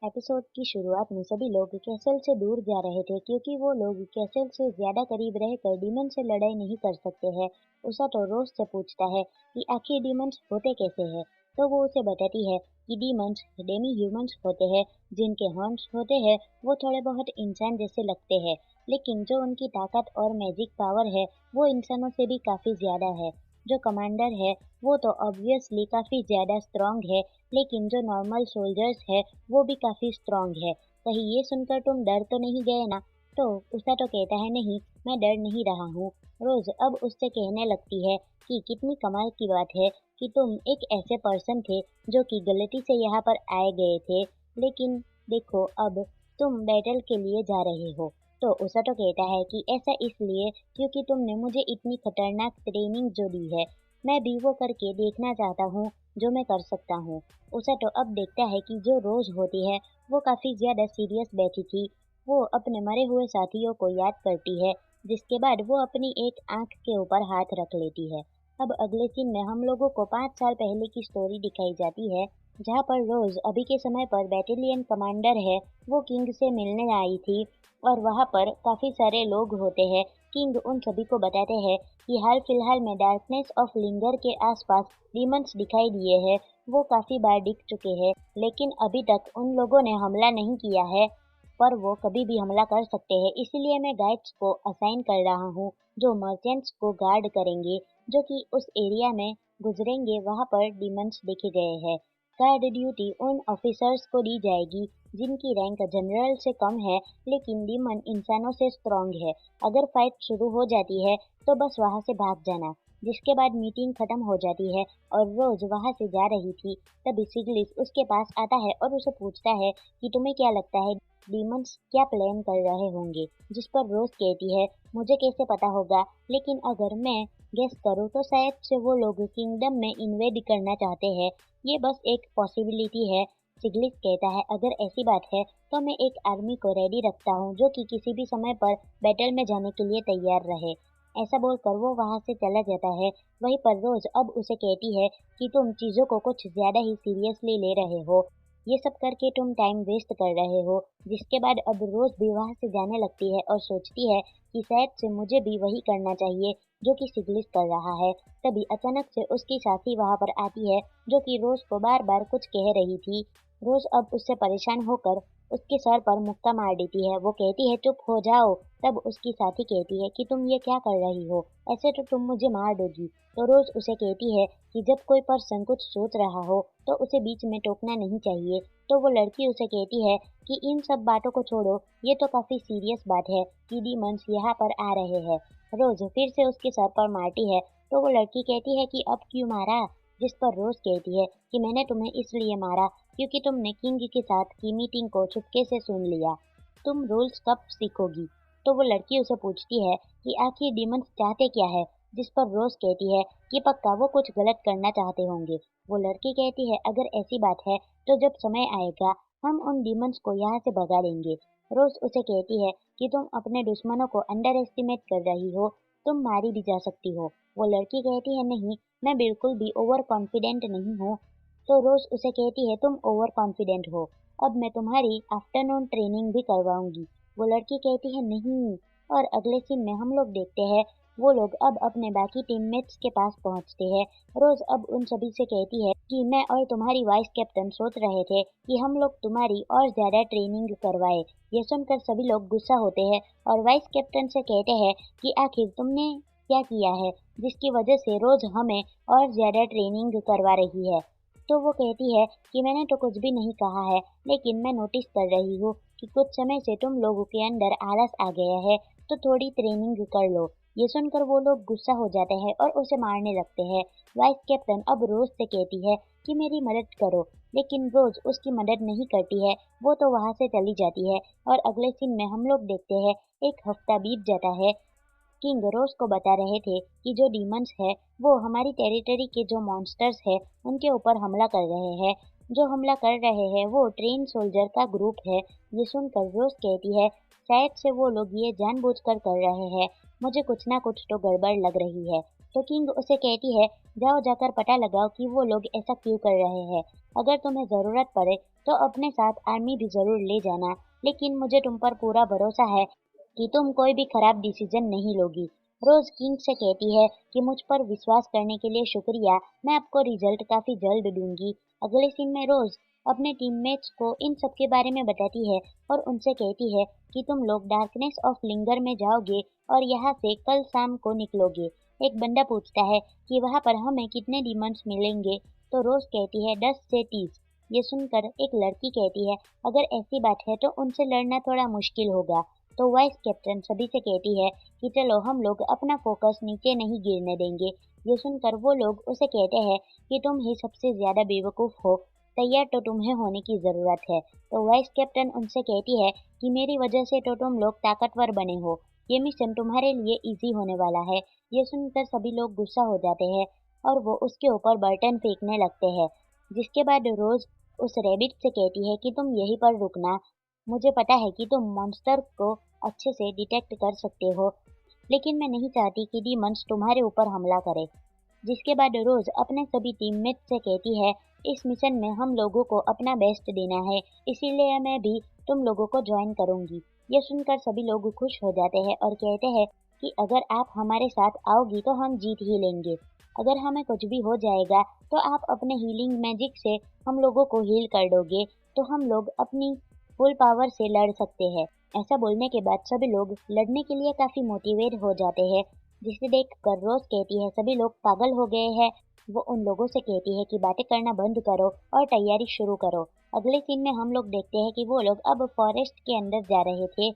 Episode की शुरुआत में सभी लोग कैसल से दूर जा रहे थे क्योंकि वो लोग कैसल से ज्यादा करीब रहकर डीमन से लड़ाई नहीं कर सकते हैं। उषा तो रोज से पूछता है कि आखिर डीमंस होते कैसे हैं, तो वो उसे बताती है कि डीमंस डेमी ह्यूमंस होते हैं जिनके हॉर्न्स होते हैं। वो थोड़े बहुत इंसान जैसे लगते हैं, लेकिन जो उनकी ताकत और मैजिक पावर है वो इंसानों से भी काफी ज्यादा है। जो कमांडर है वो तो ऑब्वियसली काफी ज्यादा स्ट्रांग है, लेकिन जो नॉर्मल सोल्जर्स है वो भी काफी स्ट्रांग है। कहीं ये सुनकर तुम डर तो नहीं गए ना? तो उषा तो कहता है नहीं, मैं डर नहीं रहा हूँ। रोज अब उससे कहने लगती है कि कितनी कमाल की बात है कि तुम एक ऐसे पर्सन थे जो कि गलती से यहाँ पर आए गए थे, लेकिन देखो अब तुम बैटल के लिए जा रहे हो। तो उषा तो कहता है कि ऐसा इसलिए क्योंकि तुमने मुझे इतनी खतरनाक ट्रेनिंग जो दी है, मैं भी वो करके देखना चाहता हूँ जो मैं कर सकता हूँ। उषा तो अब देखता है कि जो रोज होती है वो काफी ज्यादा सीरियस बैठी थी। वो अपने मरे हुए साथियों को याद करती है, जिसके बाद वो अपनी एक आंख के ऊपर हाथ रख लेती है। अब अगले सीन में हम लोगों को 5 साल पहले की स्टोरी दिखाई जाती है, जहाँ पर रोज अभी के समय पर बैटेलियन कमांडर है, वो किंग से मिलने आई थी और वहाँ पर काफी सारे लोग होते हैं। किंग उन सभी को बताते हैं कि हाल फिलहाल में डार्कनेस ऑफ लिंगर के आसपास डीमंस दिखाई दिए हैं। वो काफी बार दिख चुके हैं, लेकिन अभी तक उन लोगों ने हमला नहीं किया है, पर वो कभी भी हमला कर सकते हैं। इसीलिए मैं गाइड्स को असाइन कर रहा हूँ जो मर्चेंट्स को गार्ड करेंगे, जो कि उस एरिया में गुजरेंगे वहाँ पर डीमंस देखे गए हैं। गार्ड ड्यूटी उन ऑफिसर्स को दी जाएगी जिनकी रैंक जनरल से कम है, लेकिन डीमन इंसानों से स्ट्रांग है। अगर फाइट शुरू हो जाती है तो बस वहाँ से भाग जाना। जिसके बाद मीटिंग खत्म हो जाती है और रोज वहाँ से जा रही थी, तभी सिगलिस उसके पास आता है और उसे पूछता है कि तुम्हें क्या लगता है डीमंस क्या प्लान कर रहे होंगे। जिस पर रोज कहती है मुझे कैसे पता होगा, लेकिन अगर मैं गेस करूँ तो शायद से वो लोग किंगडम में इन्वेड करना चाहते हैं। ये बस एक पॉसिबिलिटी है। सिगलिस कहता है अगर ऐसी बात है तो मैं एक आर्मी को रेडी रखता हूँ जो कि किसी भी समय पर बैटल में जाने के लिए तैयार रहे। ऐसा बोलकर वो वहां से चला जाता है। वहीं पर रोज अब उसे कहती है कि तुम चीजों को कुछ ज्यादा ही सीरियसली ले रहे हो, ये सब करके तुम टाइम वेस्ट कर रहे हो। जिसके बाद अब रोज भी वहां से जाने लगती है और सोचती है कि शायद से मुझे भी वही करना चाहिए जो कि सिगलिस कर रहा है। तभी अचानक से उसकी साथी वहां पर आती है जो कि रोज को बार बार कुछ कह रही थी। रोज अब उससे परेशान होकर उसके सर पर मुक्का मार देती है। वो कहती है चुप हो जाओ। तब उसकी साथी कहती है कि तुम ये क्या कर रही हो, ऐसे तो तुम मुझे मार दोगी। तो रोज उसे कहती है कि जब कोई पर्सन कुछ सोच रहा हो तो उसे बीच में टोकना नहीं चाहिए। तो वो लड़की उसे कहती है कि इन सब बातों को छोड़ो, ये तो काफी सीरियस बात है कि डीमंस यहाँ पर आ रहे हैं। रोज फिर से उसके सर पर मारती है। तो वो लड़की कहती है कि अब क्यों मारा? जिस पर रोज कहती है कि मैंने तुम्हें इसलिए मारा क्योंकि तुमने किंग के साथ की मीटिंग को चुपके से सुन लिया। तुम रूल्स कब सीखोगी? तो वो लड़की उसे पूछती है कि आखिर डीमंस चाहते क्या है? जिस पर रोज कहती है कि पक्का वो कुछ गलत करना चाहते होंगे। वो लड़की कहती है अगर ऐसी बात है तो जब समय आएगा हम उन डीमंस को यहाँ से भगा देंगे। रोज उसे कहती है कि तुम अपने दुश्मनों को अंडर एस्टिमेट कर रही हो, तुम मारी भी जा सकती हो। वो लड़की कहती है नहीं, मैं बिल्कुल भी ओवर कॉन्फिडेंट नहीं हूँ। तो रोज उसे कहती है तुम ओवर कॉन्फिडेंट हो, अब मैं तुम्हारी आफ्टरनून ट्रेनिंग भी करवाऊंगी। वो लड़की कहती है नहीं। और अगले सीन में हम लोग देखते हैं वो लोग अब अपने बाकी टीममेट्स के पास पहुंचते हैं। रोज अब उन सभी से कहती है कि मैं और तुम्हारी वाइस कैप्टन सोच रहे थे कि हम लोग तुम्हारी और ज्यादा ट्रेनिंग करवाए। ये सुनकर सभी लोग गुस्सा होते हैं और वाइस कैप्टन से कहते हैं कि आखिर तुमने क्या किया है जिसकी वजह से रोज हमें और ज्यादा ट्रेनिंग करवा रही है। तो वो कहती है कि मैंने तो कुछ भी नहीं कहा है, लेकिन मैं नोटिस कर रही हूँ कि कुछ समय से तुम लोगों के अंदर आलस आ गया है, तो थोड़ी ट्रेनिंग कर लो। ये सुनकर वो लोग गुस्सा हो जाते हैं और उसे मारने लगते हैं। वाइस कैप्टन अब रोज से कहती है कि मेरी मदद करो, लेकिन रोज उसकी मदद नहीं करती है। वो तो वहां से चली जाती है और अगले सीन में हम लोग देखते हैं एक हफ्ता बीत जाता है। किंग रोज को बता रहे थे कि जो डीमंस है वो हमारी टेरिटरी के जो मॉन्स्टर्स है उनके ऊपर हमला कर रहे हैं। जो हमला कर रहे हैं वो ट्रेन सोल्जर का ग्रुप है। ये सुनकर रोज कहती है शायद से वो लोग ये जानबूझकर कर रहे हैं, मुझे कुछ ना कुछ तो गड़बड़ लग रही है। तो किंग उसे कहती है जाओ जाकर पता लगाओ कि वो लोग ऐसा क्यों कर रहे हैं। अगर तुम्हें जरूरत पड़े तो अपने साथ आर्मी भी जरूर ले जाना, लेकिन मुझे तुम पर पूरा भरोसा है कि तुम कोई भी खराब डिसीजन नहीं लोगी। रोज किंग से कहती है कि मुझ पर विश्वास करने के लिए शुक्रिया, मैं आपको रिजल्ट काफी जल्द दूंगी। अगले सीन में रोज अपने टीममेट्स को इन सब के बारे में बताती है और उनसे कहती है कि तुम लोग डार्कनेस ऑफ लिंगर में जाओगे और यहाँ से कल शाम को निकलोगे। एक बंदा पूछता है कि वहाँ पर हमें कितने डीमंस मिलेंगे, तो रोज कहती है 10 से 30। ये सुनकर एक लड़की कहती है अगर ऐसी बात है तो उनसे लड़ना थोड़ा मुश्किल होगा। तो वाइस कैप्टन सभी से कहती है कि चलो हम लोग अपना फोकस नीचे नहीं गिरने देंगे। ये सुनकर वो लोग उसे कहते हैं कि तुम ही सबसे ज्यादा बेवकूफ हो, तैयार तो तुम्हें होने की जरूरत है। तो वाइस कैप्टन उनसे कहती है कि मेरी वजह से तो तुम लोग ताकतवर बने हो, ये मिशन तुम्हारे लिए इजी होने वाला है। ये सुनकर सभी लोग गुस्सा हो जाते हैं और वो उसके ऊपर बर्तन फेंकने लगते हैं। जिसके बाद रोज उस रैबिट से कहती है कि तुम यहीं पर रुकना, मुझे पता है कि तुम मॉन्स्टर को अच्छे से डिटेक्ट कर सकते हो, लेकिन मैं नहीं चाहती कि डीमंस तुम्हारे ऊपर हमला करे। जिसके बाद रोज अपने सभी टीममेट से कहती है इस मिशन में हम लोगों को अपना बेस्ट देना है, इसीलिए मैं भी तुम लोगों को ज्वाइन करूंगी। ये सुनकर सभी लोग खुश हो जाते हैं और कहते हैं कि अगर आप हमारे साथ आओगी तो हम जीत ही लेंगे। अगर हमें कुछ भी हो जाएगा तो आप अपने हीलिंग मैजिक से हम लोगों को हील कर दोगे, तो हम लोग अपनी फुल पावर से लड़ सकते हैं। ऐसा बोलने के बाद सभी लोग लड़ने के लिए काफी मोटिवेट हो जाते हैं, जिसे देखकर रोज कहती है सभी लोग पागल हो गए हैं। वो उन लोगों से कहती है कि बातें करना बंद करो और तैयारी शुरू करो। अगले सीन में हम लोग देखते हैं कि वो लोग अब फॉरेस्ट के अंदर जा रहे थे।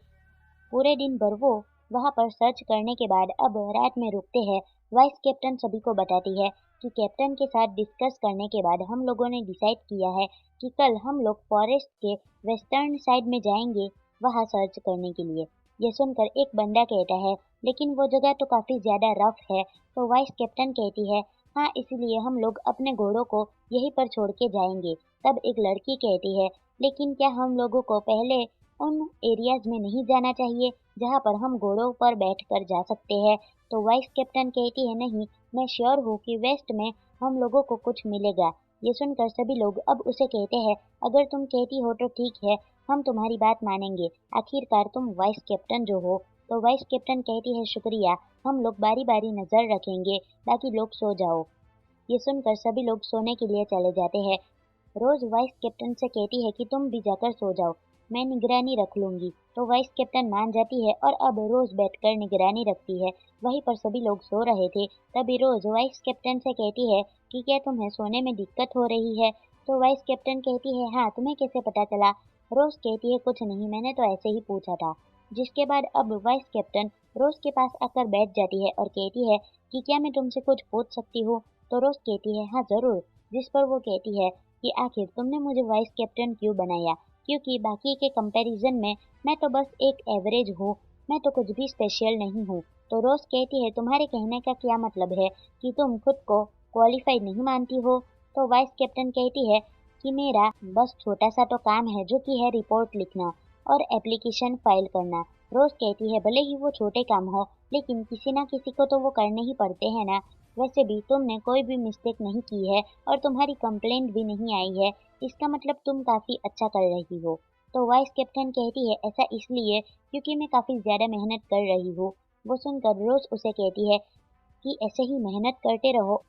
पूरे दिन भर वो वहां पर सर्च करने के बाद अब रात में रुकते हैं। वाइस कैप्टन सभी को बताती है कि कैप्टन के साथ डिस्कस करने के बाद हम लोगों ने डिसाइड किया है कि कल हम लोग फॉरेस्ट के वेस्टर्न साइड में जाएंगे वहां सर्च करने के लिए। ये सुनकर एक बंदा कहता है लेकिन वो जगह तो काफी ज्यादा रफ है। तो वाइस कैप्टन कहती है हाँ, इसीलिए हम लोग अपने घोड़ों को यहीं पर छोड़ के जाएंगे। तब एक लड़की कहती है लेकिन क्या हम लोगों को पहले उन एरियाज में नहीं जाना चाहिए जहाँ पर हम घोड़ों पर बैठ कर जा सकते हैं? तो वाइस कैप्टन कहती है नहीं, मैं श्योर हूँ कि वेस्ट में हम लोगों को कुछ मिलेगा। ये सुनकर सभी लोग अब उसे कहते हैं अगर तुम कहती हो तो ठीक है, हम तुम्हारी बात मानेंगे, आखिरकार तुम वाइस कैप्टन जो हो। तो वाइस कैप्टन कहती है शुक्रिया, हम लोग बारी बारी नजर रखेंगे, बाकी लोग सो जाओ। ये सुनकर सभी लोग सोने के लिए चले जाते हैं। रोज वाइस कैप्टन से कहती है कि तुम भी जाकर सो जाओ, मैं निगरानी रख लूंगी। तो वाइस कैप्टन मान जाती है और अब रोज बैठकर निगरानी रखती है। वहीं पर सभी लोग सो रहे थे। तभी रोज वाइस कैप्टन से कहती है कि क्या तुम्हें सोने में दिक्कत हो रही है? तो वाइस कैप्टन कहती है हाँ, तुम्हें कैसे पता चला? रोज कहती है कुछ नहीं, मैंने तो ऐसे ही पूछा था। जिसके बाद अब वाइस कैप्टन रोज के पास आकर बैठ जाती है और कहती है कि क्या मैं तुमसे कुछ पूछ सकती हूँ? तो रोज कहती है हाँ जरूर। जिस पर वो कहती है कि आखिर तुमने मुझे वाइस कैप्टन क्यों बनाया, क्योंकि बाकी के कंपैरिजन में मैं तो बस एक एवरेज हूँ, मैं तो कुछ भी स्पेशल नहीं हूँ। तो रोज कहती है तुम्हारे कहने का क्या मतलब है कि तुम खुद को क्वालिफाइड नहीं मानती हो? तो वाइस कैप्टन कहती है कि मेरा बस छोटा सा तो काम है जो कि है रिपोर्ट लिखना और एप्लीकेशन फाइल करना। रोज कहती है भले ही वो छोटे काम हो, लेकिन किसी ना किसी को तो वो करने ही पड़ते हैं ना। वैसे भी तुमने कोई भी मिस्टेक नहीं की है और तुम्हारी कंप्लेंट भी नहीं आई है, इसका मतलब तुम काफी अच्छा कर रही हो। तो वाइस कैप्टन कहती है ऐसा इसलिए क्योंकि मैं काफी ज्यादा मेहनत कर रही हूँ। वो सुनकर रोज उसे कहती है कि ऐसे ही मेहनत करते रहो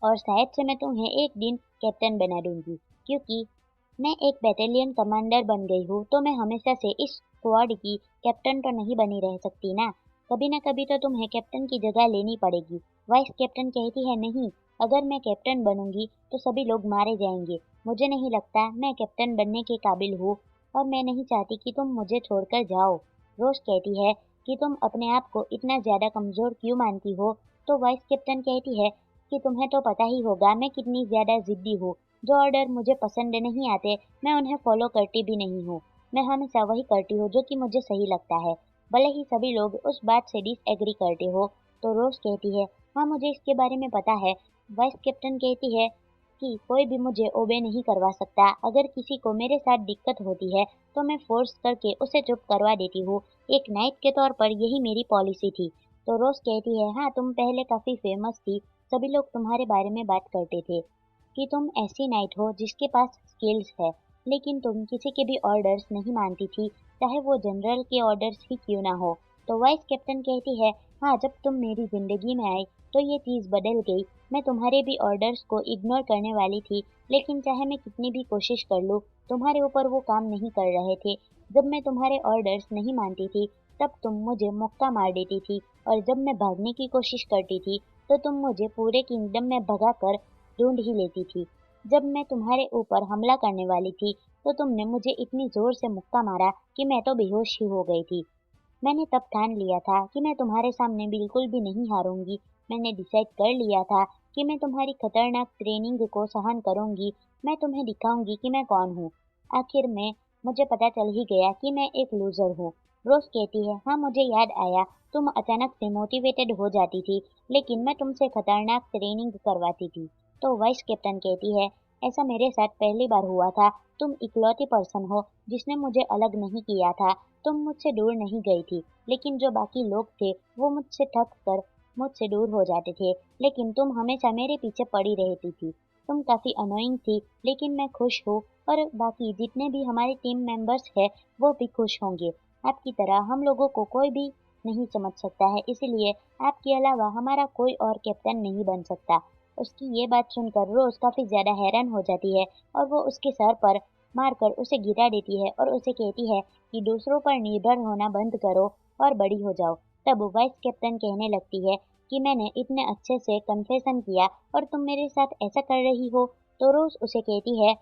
और शायद से मैं तुम्हें एक दिन कैप्टन बना दूंगी, क्योंकि मैं एक बटालियन कमांडर बन गई हूँ तो मैं हमेशा से इस स्क्वाड की कैप्टन तो नहीं बनी रह सकती ना कभी तो तुम्हें कैप्टन की जगह लेनी पड़ेगी। वाइस कैप्टन कहती है नहीं, अगर मैं कैप्टन बनूंगी तो सभी लोग मारे जाएंगे, मुझे नहीं लगता मैं कैप्टन बनने के काबिल हूँ और मैं नहीं चाहती कि तुम मुझे छोड़कर जाओ। रोज कहती है कि तुम अपने आप को इतना ज्यादा कमजोर क्यों मानती हो? तो वाइस कैप्टन कहती है कि तुम्हें तो पता ही होगा मैं कितनी ज्यादा जिद्दी हूँ, जो ऑर्डर मुझे पसंद नहीं आते मैं उन्हें फॉलो करती भी नहीं हूँ, मैं हमेशा वही करती हूँ जो कि मुझे सही लगता है, भले ही सभी लोग उस बात से डिसएग्री करते हो। तो रोज कहती है हाँ, मुझे इसके बारे में पता है। वाइस कैप्टन कहती है कि कोई भी मुझे ओबे नहीं करवा सकता, अगर किसी को मेरे साथ दिक्कत होती है तो मैं फोर्स करके उसे चुप करवा देती हूँ, एक नाइट के तौर पर यही मेरी पॉलिसी थी। तो रोज कहती है हाँ, तुम पहले काफी फेमस थी, सभी लोग तुम्हारे बारे में बात करते थे कि तुम ऐसी नाइट हो जिसके पास स्किल्स है, लेकिन तुम किसी के भी ऑर्डर्स नहीं मानती थी, चाहे वो जनरल के ऑर्डर्स ही क्यों ना हो। तो वाइस कैप्टन कहती है, हाँ जब तुम मेरी जिंदगी में आए तो ये चीज़ बदल गई। मैं तुम्हारे भी ऑर्डर्स को इग्नोर करने वाली थी, लेकिन चाहे मैं कितनी भी कोशिश कर लूँ, तुम्हारे ऊपर वो काम नहीं कर रहे थे। जब मैं तुम्हारे ऑर्डर्स नहीं मानती थी, तब तुम मुझे मुक्का मार देती थी, और जब मैं भागने की कोशिश करती थी, तो तुम मुझे पूरे किंगडम में भगाकर ढूंढ ही लेती थी। जब मैं तुम्हारे ऊपर हमला करने वाली थी, तो तुमने मुझे इतनी जोर से मुक्का मारा कि मैं तो बेहोश ही हो गई थी। मैंने तब ठान लिया था कि मैं तुम्हारे सामने बिल्कुल भी नहीं हारूंगी। मैंने डिसाइड कर लिया था कि मैं तुम्हारी खतरनाक ट्रेनिंग को सहन करूंगी। मैं तुम्हें दिखाऊंगी कि मैं कौन हूँ। आखिर में मुझे पता चल ही गया कि मैं एक लूजर हूँ। रोज कहती है, हाँ मुझे याद आया, तुम अचानक से मोटिवेटेड हो जाती थी, लेकिन मैं तुमसे खतरनाक ट्रेनिंग करवाती थी। तो वाइस कैप्टन कहती है, ऐसा मेरे साथ पहली बार हुआ था। तुम इकलौती पर्सन हो जिसने मुझे अलग नहीं किया था। तुम मुझसे दूर नहीं गई थी, लेकिन जो बाकी लोग थे वो मुझसे थक कर मुझसे दूर हो जाते थे, लेकिन तुम हमेशा मेरे पीछे पड़ी रहती थी। तुम काफी अनोइंग थी, लेकिन मैं खुश हूँ, और बाकी जितने भी हमारे टीम मेंबर्स हैं वो भी खुश होंगे। आपकी तरह हम लोगों को कोई भी नहीं समझ सकता है, इसलिए आपके अलावा हमारा कोई और कैप्टन नहीं बन सकता। उसकी ये बात सुनकर रोज काफी ज्यादा हैरान हो जाती है, और वो उसके सर पर मारकर उसे गिरा देती है और उसे कहती है कि दूसरों पर निर्भर होना बंद करो और बड़ी हो जाओ। तब वाइस कैप्टन कहने लगती है कि मैंने इतने अच्छे से कन्फेशन किया और तुम मेरे साथ ऐसा कर रही हो। तो रोज उसे कहती है,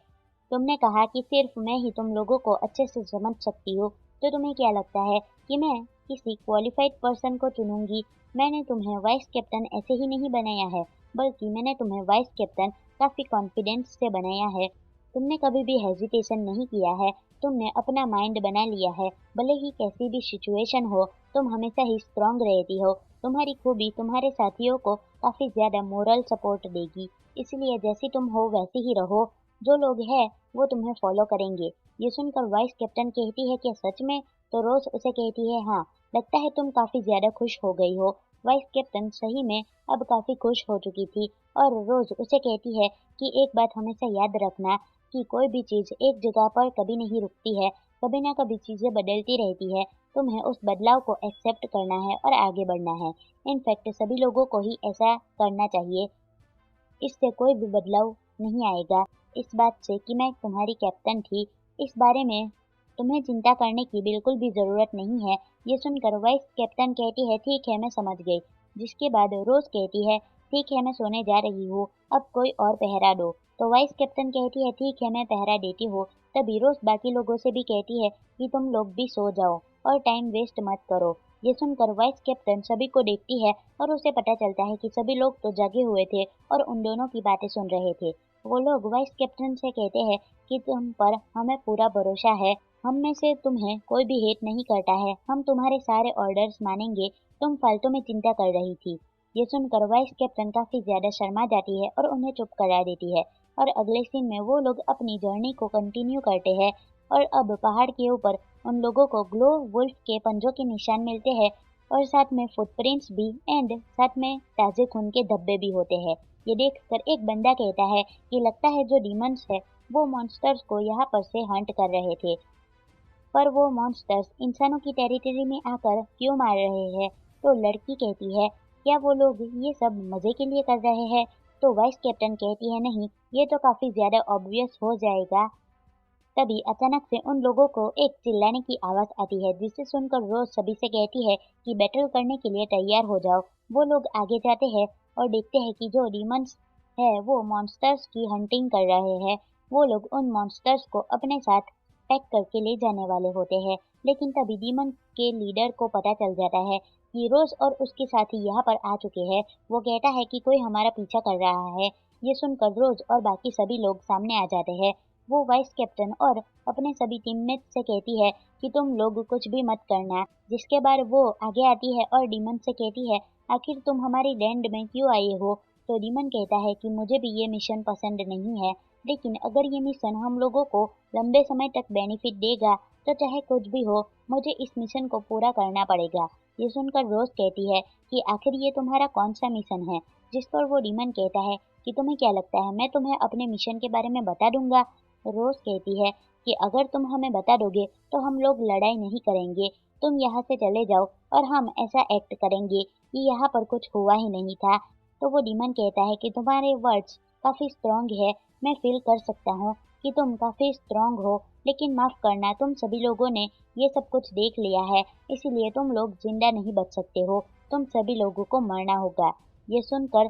तुमने कहा कि सिर्फ मैं ही तुम लोगों को अच्छे से समझ सकती हूँ, तो तुम्हें क्या लगता है कि मैं किसी क्वालिफाइड पर्सन को चुनूंगी? मैंने तुम्हें वाइस कैप्टन ऐसे ही नहीं बनाया है, बल्कि मैंने तुम्हें वाइस कैप्टन काफी कॉन्फिडेंस से बनाया है। तुमने कभी भी हेजिटेशन नहीं किया है, तुमने अपना माइंड बना लिया है। भले ही कैसी भी सिचुएशन हो, तुम हमेशा ही स्ट्रांग रहती हो। तुम्हारी खूबी तुम्हारे साथियों को काफी ज्यादा मोरल सपोर्ट देगी, इसलिए जैसी तुम हो वैसे ही रहो। जो लोग हैं वो तुम्हें फॉलो करेंगे। ये सुनकर वाइस कैप्टन कहती है, क्या सच में? तो रोज उसे कहती है, हाँ लगता है तुम काफी ज्यादा खुश हो गई हो। वाइस कैप्टन सही में अब काफी खुश हो चुकी थी, और रोज उसे कहती है कि एक बात हमेशा याद रखना कि कोई भी चीज एक जगह पर कभी नहीं रुकती है, कभी ना कभी चीजें बदलती रहती है। तुम्हें उस बदलाव को एक्सेप्ट करना है और आगे बढ़ना है। इनफैक्ट सभी लोगों को ही ऐसा करना चाहिए। इससे कोई भी बदलाव नहीं आएगा। इस बात से कि मैं तुम्हारी कैप्टन थी, इस बारे में तुम्हें चिंता करने की बिल्कुल भी जरूरत नहीं है। ये सुनकर वाइस कैप्टन कहती है, ठीक है मैं समझ गई। जिसके बाद रोज कहती है, ठीक है मैं सोने जा रही हूँ, अब कोई और पहरा दो। तो वाइस कैप्टन कहती है, ठीक है मैं पहरा देती हूँ। तभी रोज बाकी लोगों से भी कहती है कि तुम लोग भी सो जाओ और टाइम वेस्ट मत करो। ये सुनकर वाइस कैप्टन सभी को देखती है, और उसे पता चलता है कि सभी लोग तो जगे हुए थे और उन दोनों की बातें सुन रहे थे। वो लोग वाइस कैप्टन से कहते हैं कि तुम पर हमें पूरा भरोसा है, हम में से तुम्हें कोई भी हेट नहीं करता है, हम तुम्हारे सारे ऑर्डर्स मानेंगे, तुम फालतू में चिंता कर रही थी। ये सुनकर वाइस कैप्टन काफी ज्यादा शर्मा जाती है और उन्हें चुप करा देती है, और अगले सीन में वो लोग अपनी जर्नी को कंटिन्यू करते हैं। और अब पहाड़ के ऊपर उन लोगों को ग्लो वुल्फ के पंजों के निशान मिलते हैं, और साथ में फुटप्रिंट्स भी, एंड साथ में ताजे खून के धब्बे भी होते हैं। ये देखकर एक बंदा कहता है कि लगता है जो डीमंस है वो मॉन्स्टर्स को यहाँ पर से हंट कर रहे थे, पर वो मॉन्स्टर्स इंसानों की टेरिटरी में आकर क्यों मार रहे हैं? तो लड़की कहती है, क्या वो लोग ये सब मजे के लिए कर रहे हैं? तो वाइस कैप्टन कहती है, नहीं ये तो काफी ज्यादा ऑब्वियस हो जाएगा। तभी अचानक से उन लोगों को एक चिल्लाने की आवाज आती है, जिसे सुनकर रोज सभी से कहती है कि बैटल करने के लिए तैयार हो जाओ। वो लोग आगे जाते हैं और देखते हैं कि जो डीमंस है वो मॉन्स्टर्स की हंटिंग कर रहे हैं। वो लोग उन मॉन्स्टर्स को अपने साथ पैक करके ले जाने वाले होते हैं, लेकिन तभी डीमन के लीडर को पता चल जाता है कि रोज और उसके साथी यहाँ पर आ चुके हैं। वो कहता है कि कोई हमारा पीछा कर रहा है। ये सुनकर रोज और बाकी सभी लोग सामने आ जाते हैं। वो वाइस कैप्टन और अपने सभी टीममेट से कहती है कि तुम लोग कुछ भी मत करना। जिसके बाद वो आगे आती है और डीमन से कहती है, आखिर तुम हमारी लैंड में क्यों आए हो? तो डीमन कहता है कि मुझे भी ये मिशन पसंद नहीं है, लेकिन अगर ये मिशन हम लोगों को लंबे समय तक बेनिफिट देगा, तो चाहे कुछ भी हो मुझे इस मिशन को पूरा करना पड़ेगा। ये सुनकर रोज कहती है कि आखिर ये तुम्हारा कौन सा मिशन है? जिस पर वो डीमन कहता है कि तुम्हें क्या लगता है मैं तुम्हें अपने मिशन के बारे में बता दूंगा? रोज कहती है कि अगर तुम हमें बता दोगे तो हम लोग लड़ाई नहीं करेंगे, तुम यहाँ से चले जाओ और हम ऐसा एक्ट करेंगे कि यहाँ पर कुछ हुआ ही नहीं था। तो वो डीमन कहता है कि तुम्हारे वर्ड्स काफी स्ट्रांग है, मैं फील कर सकता हूँ कि तुम काफी स्ट्रांग हो, लेकिन माफ करना, तुम सभी लोगों ने ये सब कुछ देख लिया है, इसीलिए तुम लोग जिंदा नहीं बच सकते हो, तुम सभी लोगों को मरना होगा। ये सुनकर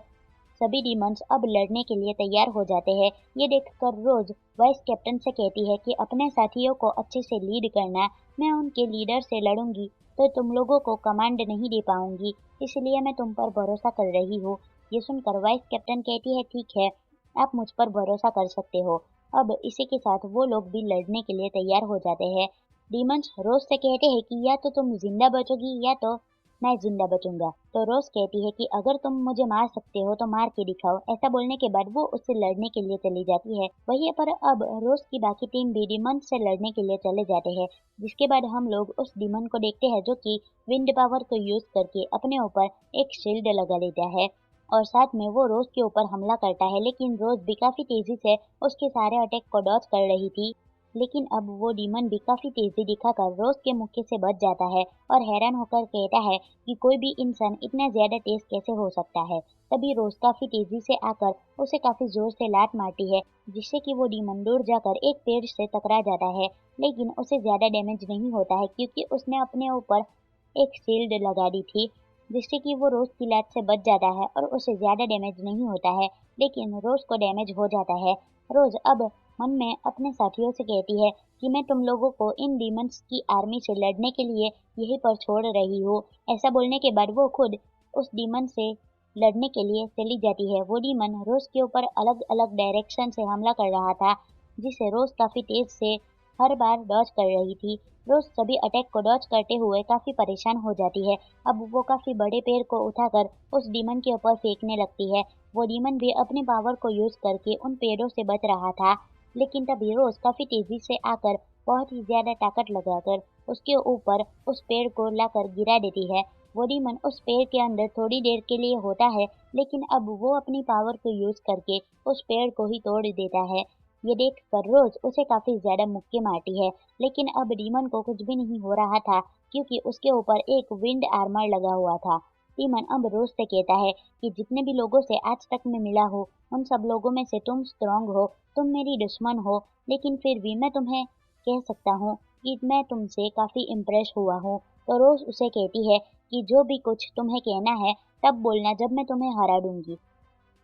सभी डीमंस अब लड़ने के लिए तैयार हो जाते हैं। ये देखकर रोज वाइस कैप्टन से कहती है कि अपने साथियों को अच्छे से लीड करना, मैं उनके लीडर से लड़ूंगी तो तुम लोगों को कमांड नहीं दे पाऊंगी, इसलिए मैं तुम पर भरोसा कर रही हूँ। ये सुनकर वाइस कैप्टन कहती है ठीक है, आप मुझ पर भरोसा कर सकते हो। अब इसी के साथ वो लोग भी लड़ने के लिए तैयार हो जाते हैं। डीमंस रोज से कहते हैं कि या तो तुम जिंदा बचोगी या तो मैं जिंदा बचूंगा। तो रोज कहती है कि अगर तुम मुझे मार सकते हो तो मार के दिखाओ। ऐसा बोलने के बाद वो उससे लड़ने के लिए चली जाती है। वहीं पर अब रोज की बाकी टीम भी डीमन से लड़ने के लिए चले जाते हैं, जिसके बाद हम लोग उस डीमन को देखते हैं जो कि विंड पावर को यूज करके अपने ऊपर एक शील्ड लगा लेता है और साथ में वो रोज के ऊपर हमला करता है। लेकिन रोज भी काफी तेजी से उसके सारे अटैक को डॉज कर रही थी, लेकिन अब वो डीमन भी काफी तेजी दिखाकर रोज के मुक्के से बच जाता है और हैरान होकर कहता है कि कोई भी इंसान इतना ज्यादा तेज कैसे हो सकता है। तभी रोज काफी तेजी से आकर उसे काफी जोर से लात मारती है, जिससे कि वो डीमन दूर जाकर एक पेड़ से टकरा जाता है, लेकिन उसे ज्यादा डैमेज नहीं होता है क्योंकि उसने अपने ऊपर एक शील्ड लगा दी थी, जिससे कि वो रोज की लात से बच जाता है और उसे ज्यादा डैमेज नहीं होता है, लेकिन रोज को डैमेज हो जाता है। रोज अब मन में अपने साथियों से कहती है कि मैं तुम लोगों को इन डीमंस की आर्मी से लड़ने के लिए यहीं पर छोड़ रही हूँ। ऐसा बोलने के बाद वो खुद उस डीमन से लड़ने के लिए चली जाती है। वो डीमन रोज के ऊपर अलग अलग डायरेक्शन से हमला कर रहा था, जिसे रोज काफी तेज से हर बार डॉज कर रही थी। रोज सभी अटैक को डॉज करते हुए काफी परेशान हो जाती है। अब वो काफी बड़े पेड़ को उठाकर उस डीमन के ऊपर फेंकने लगती है। वो डीमन भी अपनी पावर को यूज करके उन पेड़ों से बच रहा था, लेकिन तभी रोज काफी तेजी से आकर बहुत ही ज्यादा ताकत लगाकर उसके ऊपर उस पेड़ को लाकर गिरा देती है। वो डीमन उस पेड़ के अंदर थोड़ी देर के लिए होता है, लेकिन अब वो अपनी पावर को यूज करके उस पेड़ को ही तोड़ देता है। ये देख कर रोज उसे काफी ज्यादा मुक्के मारती है, लेकिन अब डीमन को कुछ भी नहीं हो रहा था क्योंकि उसके ऊपर एक विंड आर्मर लगा हुआ था। डीमन अब रोज से कहता है कि जितने भी लोगों से आज तक मैं मिला हूँ, उन सब लोगों में से तुम स्ट्रांग हो, तुम मेरी दुश्मन हो, लेकिन फिर भी मैं तुम्हें कह सकता हूँ कि मैं तुमसे काफी इम्प्रेस हुआ हूँ। तो रोज उसे कहती है कि जो भी कुछ तुम्हें कहना है तब बोलना जब मैं तुम्हें हरा दूंगी।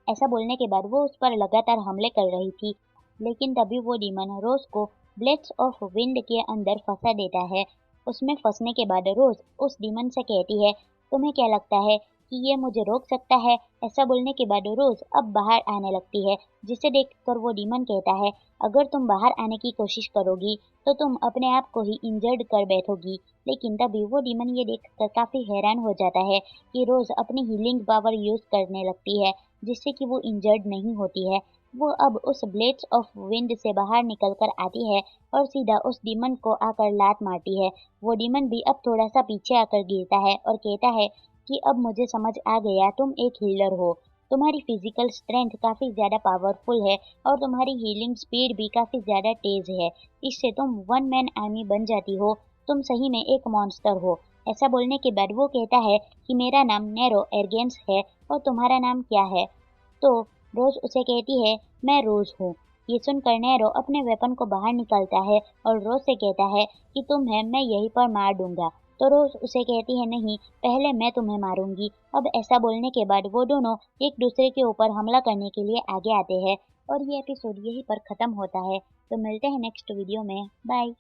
ऐसा बोलने के बाद वो उस पर लगातार हमले कर रही थी, लेकिन तभी वो डीमन रोज को ब्लेड्स ऑफ विंड के अंदर फंसा देता है। उसमें फंसने के बाद रोज उस डीमन से कहती है तुम्हें क्या लगता है कि ये मुझे रोक सकता है? ऐसा बोलने के बाद रोज अब बाहर आने लगती है, जिसे देखकर वो डीमन कहता है अगर तुम बाहर आने की कोशिश करोगी तो तुम अपने आप को ही इंजर्ड कर बैठोगी। लेकिन तभी वो डीमन ये देखकर काफी हैरान हो जाता है कि रोज अपनी हीलिंग पावर यूज करने लगती है, जिससे कि वो इंजर्ड नहीं होती है। वो अब उस ब्लेड्स ऑफ विंड से बाहर निकलकर आती है और सीधा उस डीमन को आकर लात मारती है। वो डीमन भी अब थोड़ा सा पीछे आकर गिरता है और कहता है कि अब मुझे समझ आ गया, तुम एक हीलर हो, तुम्हारी फिजिकल स्ट्रेंथ काफी ज्यादा पावरफुल है और तुम्हारी हीलिंग स्पीड भी काफी ज्यादा तेज है, इससे तुम वन मैन आर्मी बन जाती हो, तुम सही में एक मॉन्स्टर हो। ऐसा बोलने के बाद वो कहता है कि मेरा नाम नैरो एर्गेंस है और तुम्हारा नाम क्या है? तो रोज उसे कहती है मैं रोज हूँ। ये सुनकर नैरो अपने वेपन को बाहर निकालता है और रोज से कहता है कि तुम्हें मैं यहीं पर मार दूंगा। तो रोज उसे कहती है नहीं, पहले मैं तुम्हें मारूंगी। अब ऐसा बोलने के बाद वो दोनों एक दूसरे के ऊपर हमला करने के लिए आगे आते हैं और ये एपिसोड यहीं पर खत्म होता है। तो मिलते हैं नेक्स्ट वीडियो में, बाय।